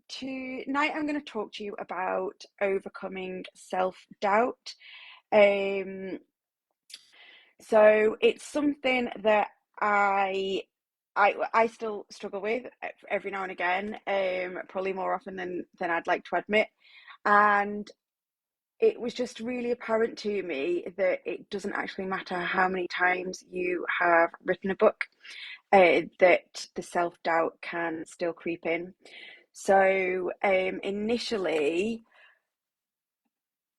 Tonight I'm going to talk to you about overcoming self-doubt. Um, so it's something that I I still struggle with every now and again, probably more often than I'd like to admit. And it was just really apparent to me that it doesn't actually matter how many times you have written a book, that the self-doubt can still creep in. So initially,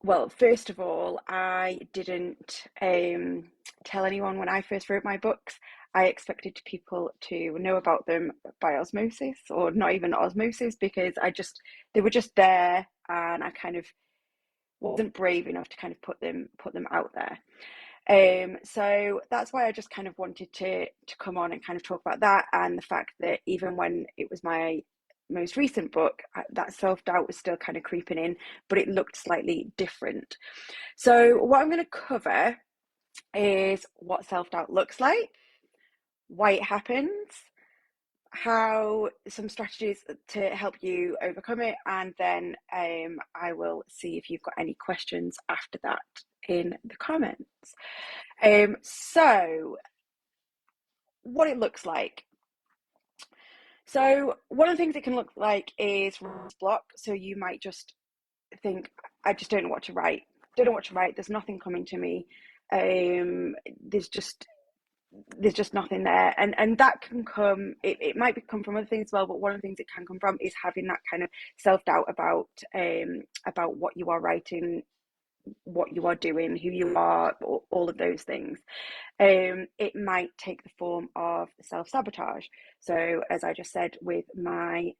well, first of all, I didn't tell anyone when I first wrote my books. I expected people to know about them by osmosis, or not even osmosis, because they were just there, and I kind of wasn't brave enough to kind of put them out there. So that's why I just kind of wanted to come on and kind of talk about that, and the fact that even when it was my most recent book, that self-doubt was still kind of creeping in, but it looked slightly different. So what I'm going to cover is what self-doubt looks like, why it happens, how some strategies to help you overcome it, and then I will see if you've got any questions after that in the comments. So what it looks like. So one of the things it can look like is writer's block. So you might just think, I just don't know what to write. Don't know what to write. There's nothing coming to me. There's just nothing there, and that can come. It might come from other things as well, but one of the things it can come from is having that kind of self-doubt about what you are writing, what you are doing, who you are, all of those things. It might take the form of self-sabotage. So as I just said, with my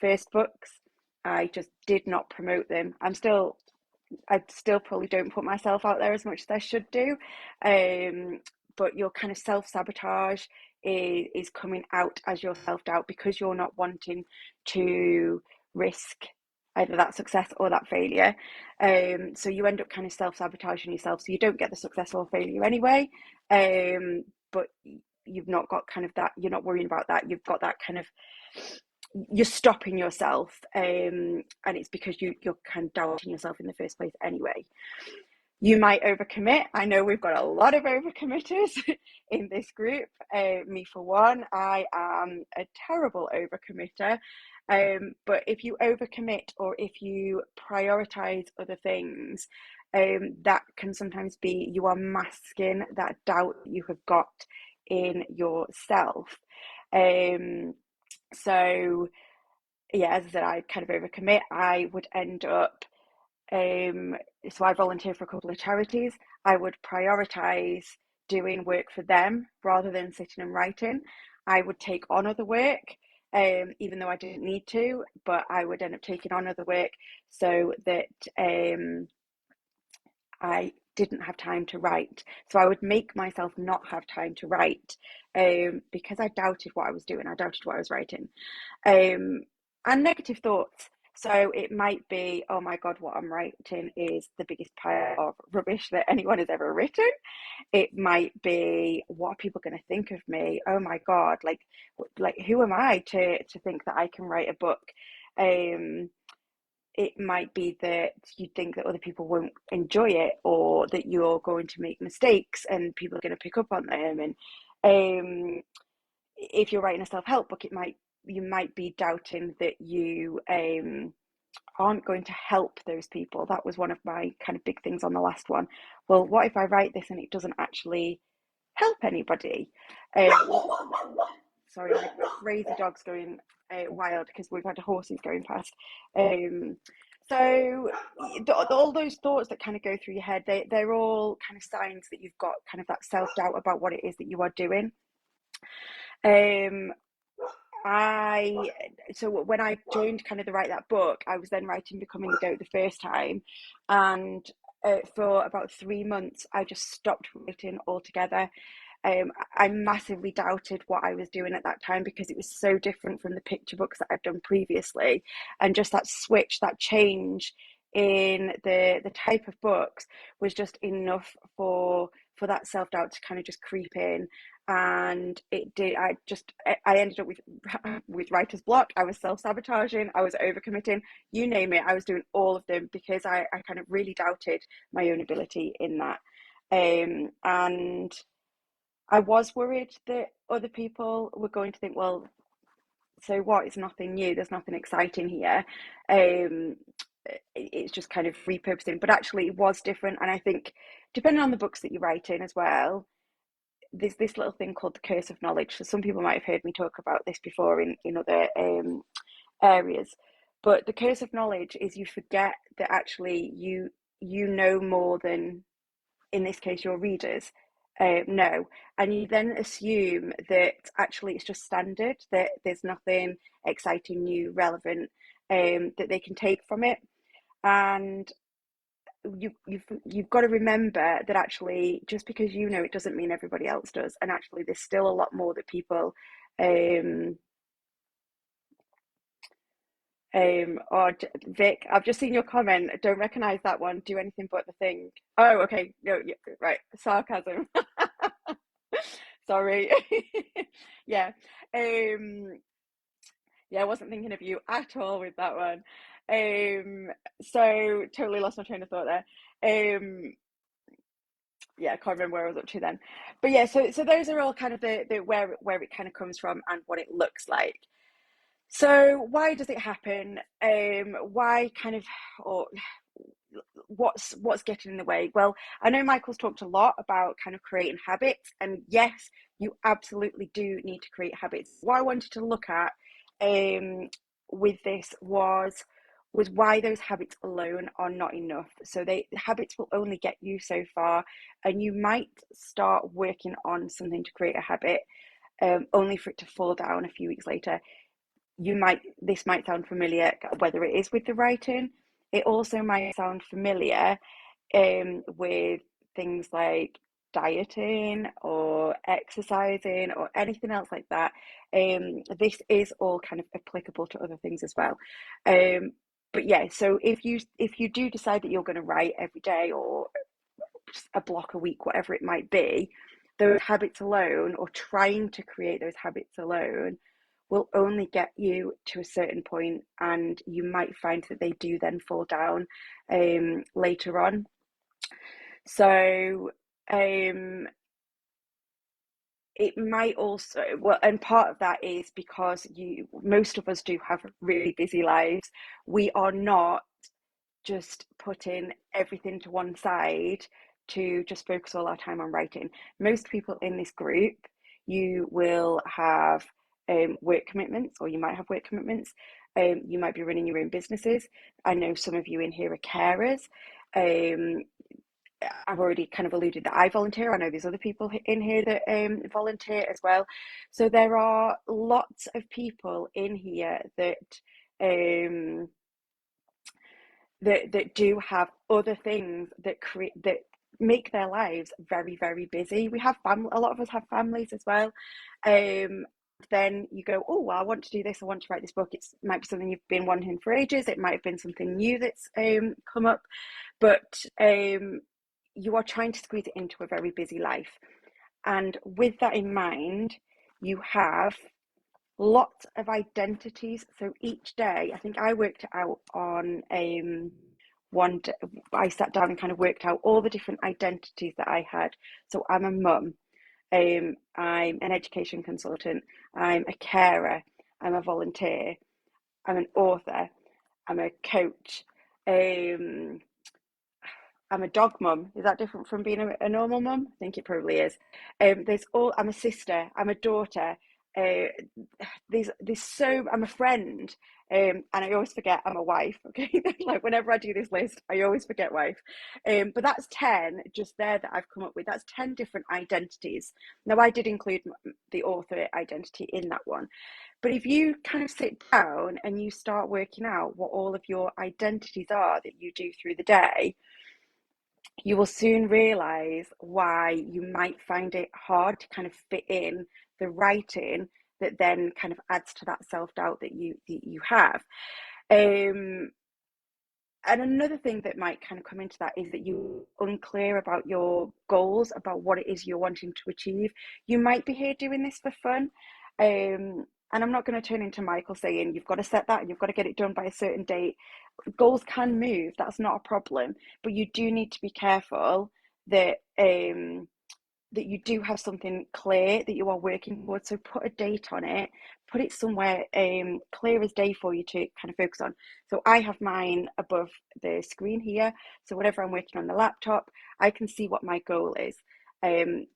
first books, I just did not promote them. I still probably don't put myself out there as much as I should do. But your kind of self-sabotage is coming out as your self-doubt, because you're not wanting to risk either that success or that failure. So you end up kind of self-sabotaging yourself, so you don't get the success or failure anyway. But you've not got kind of that, you're not worrying about that. You've got that kind of, you're stopping yourself, and it's because you're kind of doubting yourself in the first place anyway. You might overcommit. I know we've got a lot of overcommitters in this group. Me for one, I am a terrible overcommitter. But if you overcommit, or if you prioritize other things, that can sometimes be you are masking that doubt that you have got in yourself. So yeah, as I said, I kind of overcommit. I would end up, so I volunteer for a couple of charities. I would prioritize doing work for them rather than sitting and writing. I would take on other work, even though I didn't need to, but I would end up taking on other work so that I didn't have time to write. So I would make myself not have time to write, because I doubted what I was doing. I doubted what I was writing. And negative thoughts. So it might be, oh my God, what I'm writing is the biggest pile of rubbish that anyone has ever written. It might be, what are people going to think of me? Oh my God, like who am I to think that I can write a book? It might be that you think that other people won't enjoy it, or that you're going to make mistakes and people are going to pick up on them. And if you're writing a self-help book, you might be doubting that you aren't going to help those people. That was one of my kind of big things on the last one. Well, what if I write this and it doesn't actually help anybody? Sorry, my crazy dog's going wild because we've had horses going past. So all those thoughts that kind of go through your head, they're all kind of signs that you've got kind of that self-doubt about what it is that you are doing. So when I joined kind of the Write That Book, I was then writing Becoming the Goat the first time, and for about 3 months I just stopped writing altogether. I massively doubted what I was doing at that time, because it was so different from the picture books that I've done previously, and just that switch, that change in the type of books was just enough for that self-doubt to kind of just creep in. and it did. I ended up with writer's block. I was self-sabotaging, I was overcommitting, you name it, I was doing all of them because I kind of really doubted my own ability in that. And I was worried that other people were going to think, well, so what? It's nothing new, there's nothing exciting here. um it's just kind of repurposing, but actually it was different. And I think depending on the books that you write in as well, there's this little thing called the curse of knowledge. So some people might have heard me talk about this before in other areas, but the curse of knowledge is you forget that actually you know more than, in this case, your readers know, and you then assume that actually it's just standard, that there's nothing exciting, new, relevant that they can take from it. And you've got to remember that actually just because you know it doesn't mean everybody else does, and actually there's still a lot more that people um or Vic, I've just seen your comment. Don't recognize that one. Do anything but the thing. Oh, okay. No, yeah, right. Sarcasm. Sorry. Yeah. Yeah, I wasn't thinking of you at all with that one. So totally lost my train of thought there. Yeah, I can't remember where I was up to then. But yeah, so those are all kind of the where it kind of comes from and what it looks like. So why does it happen? Why kind of, or what's getting in the way? Well, I know Michael's talked a lot about kind of creating habits, and yes, you absolutely do need to create habits. What I wanted to look at with this was why those habits alone are not enough. So habits will only get you so far, and you might start working on something to create a habit, only for it to fall down a few weeks later. This might sound familiar, whether it is with the writing. It also might sound familiar with things like dieting or exercising or anything else like that. This is all kind of applicable to other things as well. But yeah, so if you do decide that you're going to write every day or a block a week, whatever it might be, those habits alone, or trying to create those habits alone, will only get you to a certain point, and you might find that they do then fall down later on. So it might also, well, and part of that is because most of us do have really busy lives. We are not just putting everything to one side to just focus all our time on writing. Most people in this group, you will have work commitments, or you might have work commitments. You might be running your own businesses. I know some of you in here are carers. I've already kind of alluded that I volunteer. I know there's other people in here that volunteer as well. So there are lots of people in here that that do have other things that make their lives very, very busy. We have a lot of us have families as well. Then you go, oh well, I want to do this, I want to write this book. It might be something you've been wanting for ages, it might have been something new that's come up, but you are trying to squeeze it into a very busy life. And with that in mind, you have lots of identities. So each day, I think I worked it out on one day. I sat down and kind of worked out all the different identities that I had. So I'm a mum, I'm an education consultant, I'm a carer, I'm a volunteer, I'm an author, I'm a coach, I'm a dog mum. Is that different from being a normal mum? I think it probably is. I'm a sister, I'm a daughter. Uh, I'm a friend, and I always forget I'm a wife. Okay, like whenever I do this list, I always forget wife. But that's 10 just there that I've come up with. That's 10 different identities. Now I did include the author identity in that one, but if you kind of sit down and you start working out what all of your identities are that you do through the day, you will soon realize why you might find it hard to kind of fit in the writing that then kind of adds to that self-doubt that you have. And another thing that might kind of come into that is that you're unclear about your goals, about what it is you're wanting to achieve. You might be here doing this for fun. And I'm not going to turn into Michael saying you've got to set that and you've got to get it done by a certain date. Goals can move, that's not a problem, but you do need to be careful that that you do have something clear that you are working towards. So put a date on it, put it somewhere clear as day for you to kind of focus on. So I have mine above the screen here. So whenever I'm working on the laptop, I can see what my goal is. And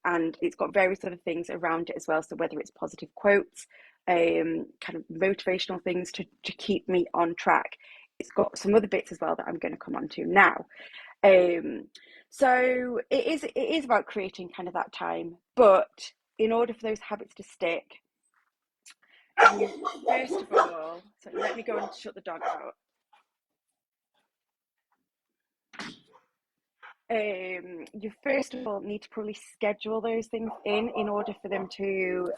it's got various other things around it as well. So whether it's positive quotes, kind of motivational things to keep me on track. It's got some other bits as well that I'm going to come on to now. So it is about creating kind of that time, but in order for those habits to stick, you first of all, so let me go and shut the dog out. You first of all need to probably schedule those things in order for them to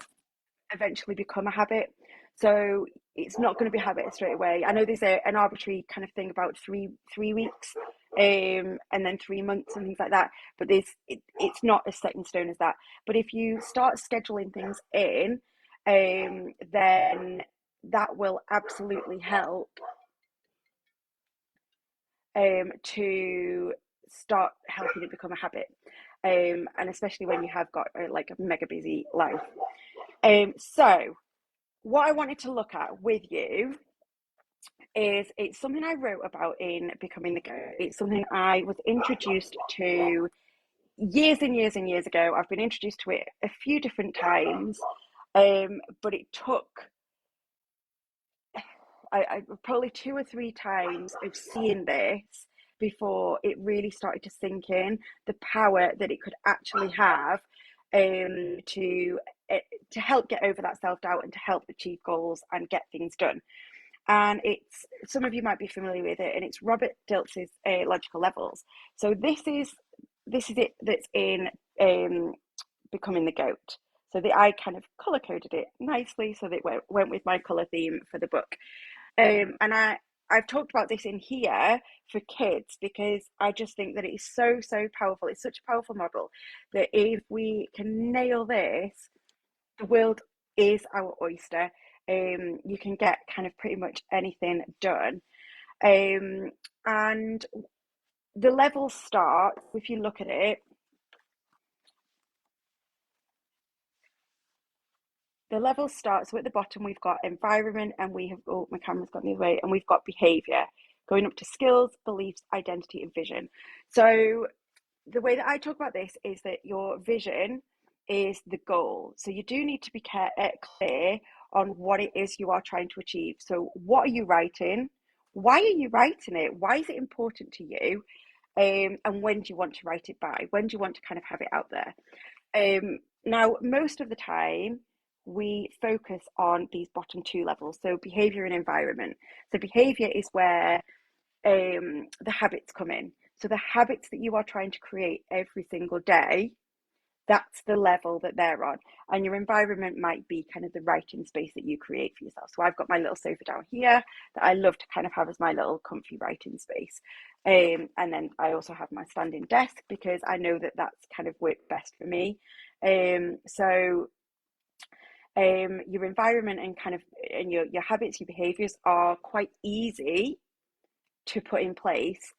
eventually become a habit. So it's not going to be a habit straight away. I know there's an arbitrary kind of thing about three weeks, and then 3 months and things like that. But it's not as set in stone as that. But if you start scheduling things in, then that will absolutely help to start helping it become a habit. And especially when you have got like a mega busy life. So what I wanted to look at with you is it's something I wrote about in Becoming the Goat. It's something I was introduced to years and years and years ago. I've been introduced to it a few different times, but it took I probably 2 or 3 times of seeing this before it really started to sink in the power that it could actually have to to help get over that self-doubt and to help achieve goals and get things done. And it's, some of you might be familiar with it, and it's Robert Dilts's logical levels. So this is it that's in Becoming the Goat. So I kind of color coded it nicely so that it went with my color theme for the book. And I've talked about this in here for kids because I just think that it is so powerful. It's such a powerful model that if we can nail this, the world is our oyster. You can get kind of pretty much anything done. And the levels start, if you look at it, the levels start, so at the bottom we've got environment, and we have, oh, my camera's gone the other way, and we've got behavior, going up to skills, beliefs, identity, and vision. So the way that I talk about this is that your vision is the goal. So you do need to be clear on what it is you are trying to achieve. So what are you writing? Why are you writing it? Why is it important to you? And when do you want to write it by? When do you want to kind of have it out there? Now, most of the time, we focus on these bottom two levels, so behavior and environment. So behavior is where the habits come in. So the habits that you are trying to create every single day, that's the level that they're on. And your environment might be kind of the writing space that you create for yourself. So I've got my little sofa down here that I love to kind of have as my little comfy writing space. And then I also have my standing desk because I know that that's kind of worked best for me. So your environment and kind of and your habits, your behaviors are quite easy to put in place,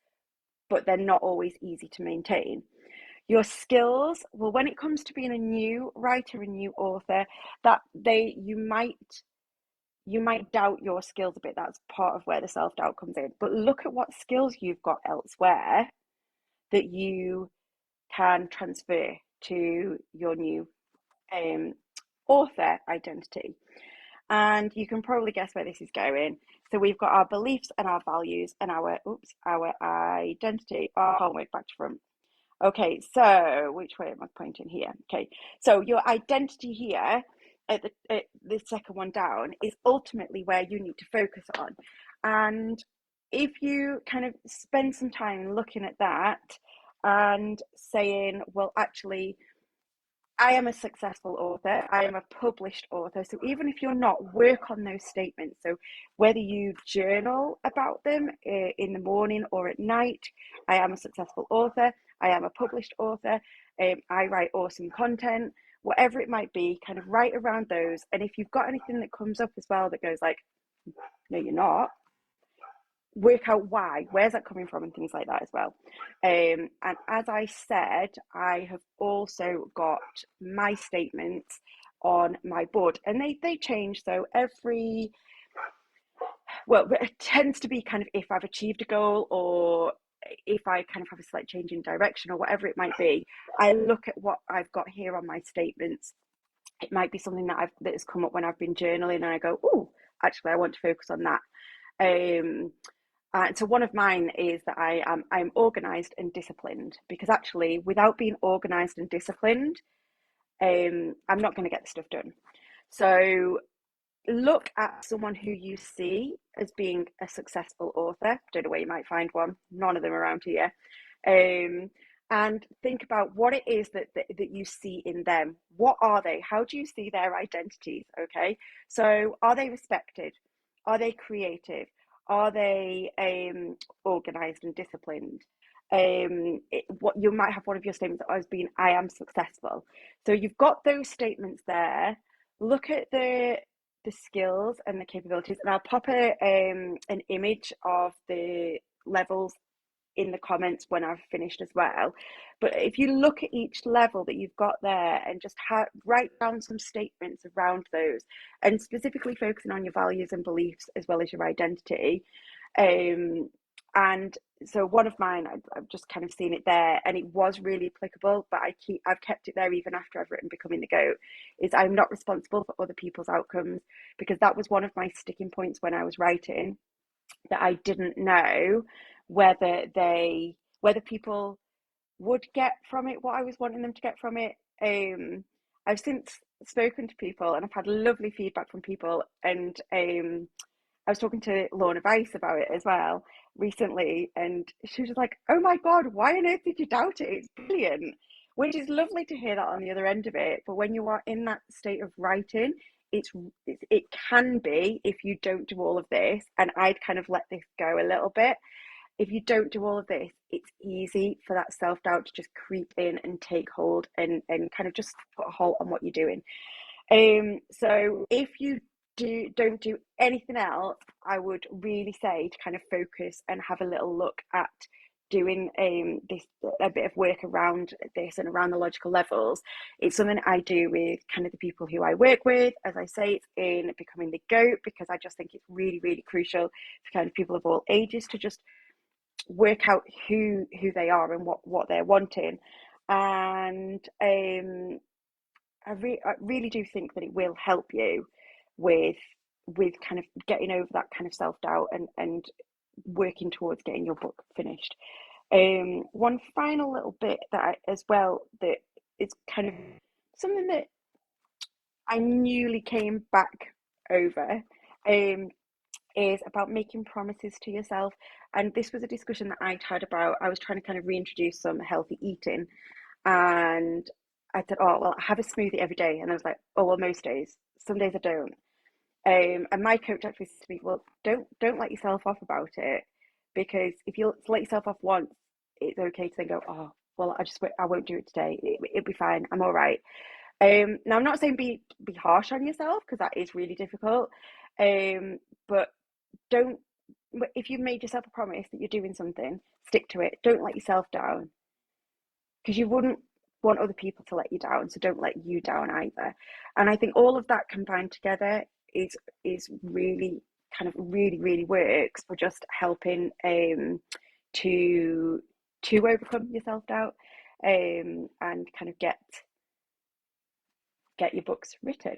but they're not always easy to maintain. Your skills, well, when it comes to being a new writer, a new author, that you might doubt your skills a bit. That's part of where the self-doubt comes in. But look at what skills you've got elsewhere that you can transfer to your new author identity. And you can probably guess where this is going. So we've got our beliefs and our values and our identity. Oh, I can't wait, back to front. Okay, so which way am I pointing here? Okay, so your identity here at the second one down is ultimately where you need to focus on. And if you kind of spend some time looking at that and saying, well, actually, I am a successful author. I am a published author. So even if you're not, work on those statements. So whether you journal about them in the morning or at night, I am a successful author. I am a published author. I write awesome content. Whatever it might be, kind of write around those. And if you've got anything that comes up as well that goes like, no, you're not, work out where's that coming from, and things like that as well. And as I said, I have also got my statements on my board, and they change. So it tends to be kind of if I've achieved a goal, or if I kind of have a slight change in direction, or whatever it might be. I look at what I've got here on my statements. It might be something that has come up when I've been journaling, and I go, oh, actually, I want to focus on that. So one of mine is that I'm organized and disciplined, because actually without being organized and disciplined, I'm not going to get the stuff done. So look at someone who you see as being a successful author. Don't know where you might find one. None of them around here. And think about what it is that you see in them. What are they? How do you see their identities? Okay. So are they respected? Are they creative? Are they organized and disciplined? What you might have one of your statements as being, I am successful. So you've got those statements there. Look at the skills and the capabilities, and I'll pop an image of the levels in the comments when I've finished as well. But if you look at each level that you've got there and just write down some statements around those, and specifically focusing on your values and beliefs as well as your identity. And so one of mine, I've just kind of seen it there, and it was really applicable, but I've kept it there even after I've written Becoming the Goat, is I'm not responsible for other people's outcomes, because that was one of my sticking points when I was writing, that I didn't know whether people would get from it what I was wanting them to get from it. I've since spoken to people, and I've had lovely feedback from people, and I was talking to Lorna Vice about it as well recently, and she was just like, oh my God, why on earth did you doubt it? It's brilliant. Which is lovely to hear that on the other end of it. But when you are in that state of writing, it can be, if you don't do all of this, and I'd kind of let this go a little bit, if you don't do all of this, it's easy for that self-doubt to just creep in and take hold, and kind of just put a halt on what you're doing. So if you don't do anything else, I would really say to kind of focus and have a little look at doing a bit of work around this and around the logical levels. It's something I do with kind of the people who I work with. As I say, it's in Becoming the Goat, because I just think it's really, really crucial for kind of people of all ages to just work out who they are and what they're wanting. And I really do think that it will help you with kind of getting over that kind of self-doubt, and working towards getting your book finished. One final little bit as well, that is kind of something that I newly came back over, is about making promises to yourself. And this was a discussion that I'd had about, I was trying to kind of reintroduce some healthy eating, and I said, oh, well, I have a smoothie every day. And I was like, oh, well, most days. Some days I don't. And my coach actually said to me, well, don't let yourself off about it, because if you let yourself off once, it's okay to then go, oh, well, I won't do it today. It'll be fine. I'm all right. Now I'm not saying be harsh on yourself, because that is really difficult. But don't, if you've made yourself a promise that you're doing something, stick to it. Don't let yourself down, because you wouldn't want other people to let you down, so don't let you down either. And I think all of that combined together is really kind of really works for just helping to overcome your self-doubt, and kind of get your books written.